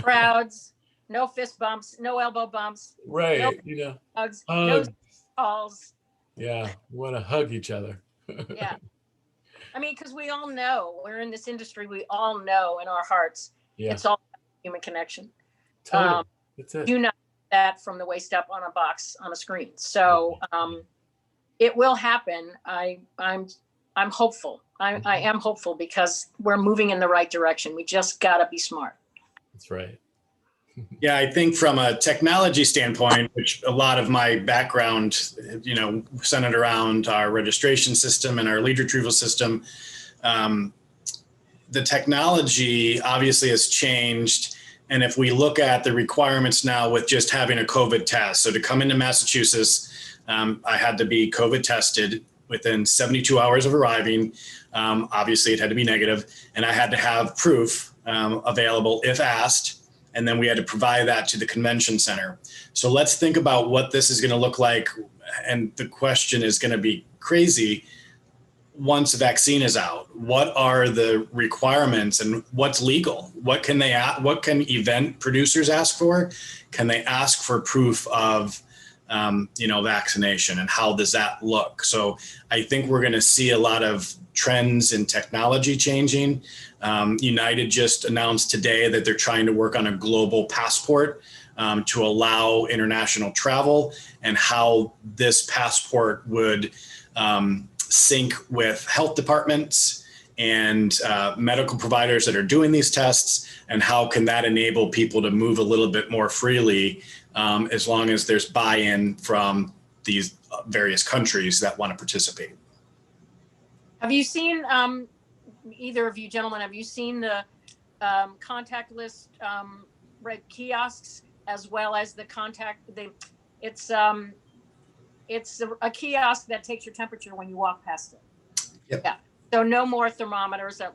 Speaker 1: crowds, no fist bumps, no elbow bumps,
Speaker 2: Right.
Speaker 1: no hugs, no
Speaker 2: Hug.
Speaker 1: calls.
Speaker 2: Yeah. We want to hug each other.
Speaker 1: Yeah. I mean, because we all know we're in this industry, we all know in our hearts,
Speaker 2: Yeah.
Speaker 1: it's all about human connection.
Speaker 2: Totally. That's it.
Speaker 1: Do not get that from the waist up on a box on a screen. So it will happen. I'm hopeful. I am hopeful because we're moving in the right direction. We just gotta be smart.
Speaker 2: That's right.
Speaker 5: Yeah, I think from a technology standpoint, which a lot of my background, centered around our registration system and our lead retrieval system, the technology obviously has changed. And if we look at the requirements now with just having a COVID test, so to come into Massachusetts, I had to be COVID tested within 72 hours of arriving. Obviously, it had to be negative, and I had to have proof available if asked. And then we had to provide that to the convention center. So let's think about what this is going to look like. And the question is going to be crazy. Once a vaccine is out, what are the requirements and what's legal? What can event producers ask for? Can they ask for proof of vaccination, and how does that look? So I think we're going to see a lot of trends in technology changing. United just announced today that they're trying to work on a global passport to allow international travel, and how this passport would sync with health departments and medical providers that are doing these tests, and how can that enable people to move a little bit more freely as long as there's buy-in from these various countries that want to participate.
Speaker 1: Have you seen, either of you gentlemen, have you seen the contact list kiosks, as well as the it's a kiosk that takes your temperature when you walk past it.
Speaker 5: Yep.
Speaker 1: Yeah. So no more thermometers, that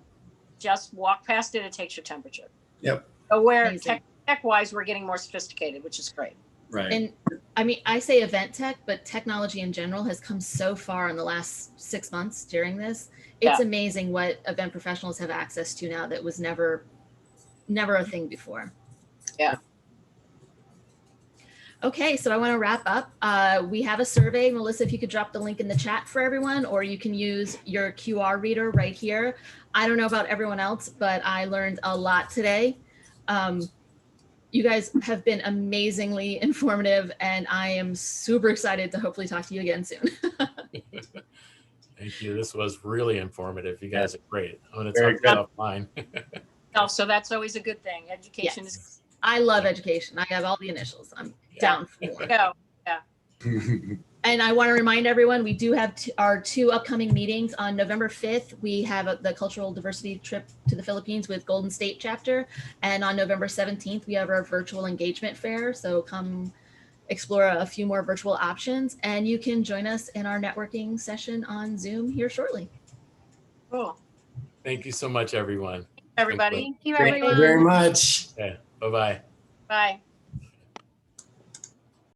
Speaker 1: just walk past it, it takes your temperature.
Speaker 5: Yep.
Speaker 1: So
Speaker 4: Amazing.
Speaker 1: tech-wise, we're getting more sophisticated, which is great.
Speaker 5: Right.
Speaker 4: And I mean, I say event tech, but technology in general has come so far in the last 6 months during this. It's amazing what event professionals have access to now that was never a thing before.
Speaker 1: Yeah.
Speaker 4: Okay, so I want to wrap up. We have a survey. Melissa, if you could drop the link in the chat for everyone, or you can use your QR reader right here. I don't know about everyone else, but I learned a lot today. You guys have been amazingly informative, and I am super excited to hopefully talk to you again soon.
Speaker 2: Thank you. This was really informative. You guys are great. I'm going to
Speaker 5: Very
Speaker 2: talk offline.
Speaker 1: So that's always a good thing. Education is.
Speaker 4: I love education. I have all the initials. I'm down for.
Speaker 1: Go.
Speaker 4: And I want to remind everyone, we do have our 2 upcoming meetings. On November 5th, we have the cultural diversity trip to the Philippines with Golden State chapter. And on November 17th, we have our virtual engagement fair. So come explore a few more virtual options, and you can join us in our networking session on Zoom here shortly.
Speaker 1: Cool.
Speaker 2: Thank you so much, everyone.
Speaker 1: Everybody.
Speaker 3: Thank you,
Speaker 5: Thank
Speaker 3: everyone.
Speaker 5: you very much.
Speaker 2: Okay. Bye-bye.
Speaker 1: Bye.